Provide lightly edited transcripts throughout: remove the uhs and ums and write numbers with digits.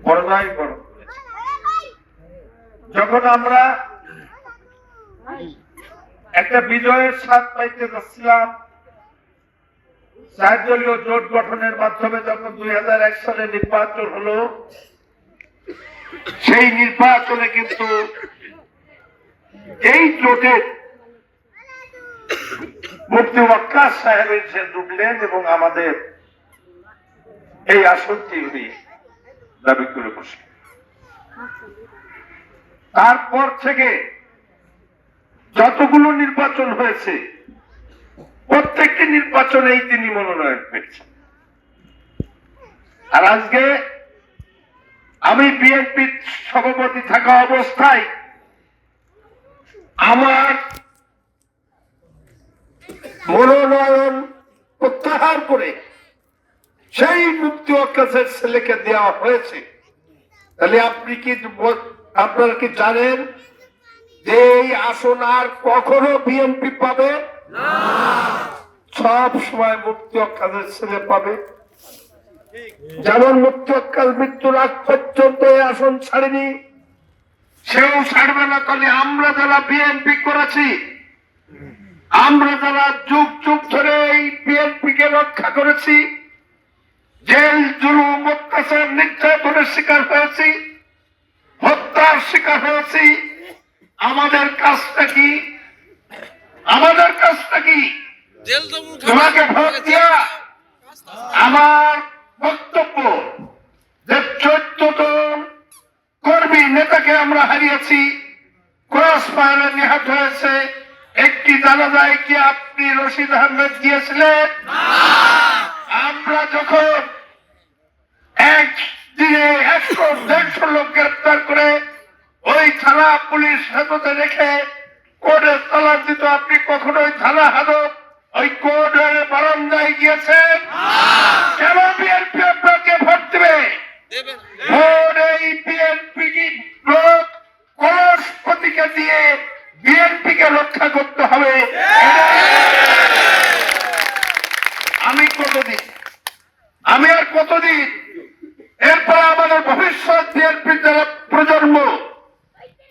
পর্দায় গরম করেছে। যখন আমরা একটা বিজয়ের স্বাদ পাইতে যাচ্ছিলাম, 4 দলীয় জোট গঠনের মাধ্যমে যখন 2001 সালে নির্বাচন হলো, সেই নির্বাচনে কিন্তু এই জোটের মুফতি ওয়াক্কাস সাহেব এসে ঢুকলেন এবং আমাদের এই আসনটি উনি দাবি করে বসলেন। তারপর থেকে যতগুলো নির্বাচন হয়েছে প্রত্যেকটি নির্বাচনেই তিনি মনোনয়ন পেয়েছেন। আর আজকে আমি বিএনপির সভাপতি থাকা অবস্থায় আমার মনোনয়ন প্রত্যাহার করে সেই মুফতি ওয়াক্কাসের ছেলেকে দেওয়া হয়েছে। তাহলে আপনারা কি জানেন যে এই আসন আর কখনো বিএনপি পাবে না? সব সময় মুফতি ওয়াক্কাসের ছেলে পাবে। যেমন মুফতি ওয়াক্কাস মৃত্যুর আগ পর্যন্ত এই আসন ছাড়েনি, সেও ছাড়বে না। তাহলে আমরা যারা বিএনপি করেছি, আমরা যারা যুগ যুগ ধরে এই বিএনপি কে রক্ষা করেছি, জেল জুলুম অত্যাচার নির্যাতনের শিকার হয়েছি, হত্যার শিকার হয়েছি, আমাদের কাজটা কি? আমাদের কাজটা কি? তোমাকে ভোট দিয়া আমার বক্তব্য যে 14 জন কর্মী নেতাকে আমরা হারিয়েছি, ক্রস ফায়ারে নিহত হয়েছে। একটি জানাজায় কি আপনি রশিদ আহমেদ গিয়েছিলেন? আমরা যখন একদিনে 100-150 লোক গ্রেপ্তার করে ওই থানা পুলিশ হেফাজতে রেখে কোর্টে তালা দিত, আপনি কখনোই থানা হাজত ওই কোর্টের বারান্দায় গিয়েছেন? কেন বিএনপি আপনাকে ভোট দেবে? ভোট এই বিএনপি কি লোক কলস প্রতীকে দিয়ে বিএনপি কে রক্ষা করতে হবে। আমি আর কতদিন? এরপর আমাদের ভবিষ্যৎ বিএনপির যারা প্রজন্ম,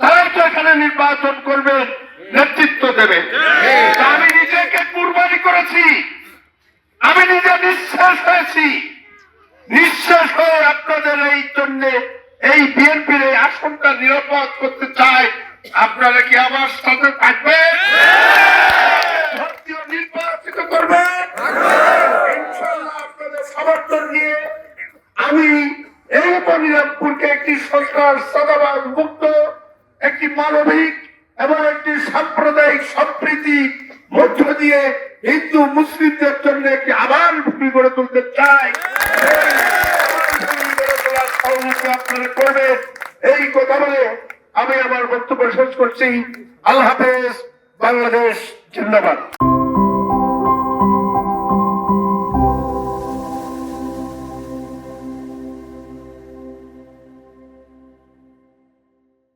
তারাই তো এখানে নির্বাচন করবেন, নেতৃত্ব দেবেন। আমি নিজেকে কুরবানি করেছি, আমি নিজে নিঃশ্বাস হয়েছি, নিঃশ্বাস হয়ে আপনাদের এই জন্য এই বিএনপির এই আসনটা নিরাপদ করতে চাই। আপনারা কি আমার সাথে থাকবেন? নির্বাচিত করবেন ইনশাআল্লাহ। আপনাদের সমর্থন নিয়ে আমি এই মনিরামপুরকে একটি সরকার চাঁদাবাজ মুক্ত, একটি মানবিক এবং একটি সাম্প্রদায়িক সম্প্রীতি মধ্য দিয়ে হিন্দু মুসলিমদের জন্য একটি আবার ভূমি গড়ে তুলতে চাই। আপনারা করবেন এই কথা বলে আমি আমার বক্তব্য শেষ করছি। আল্লাহ হাফেজ। বাংলাদেশ জিন্দাবাদ।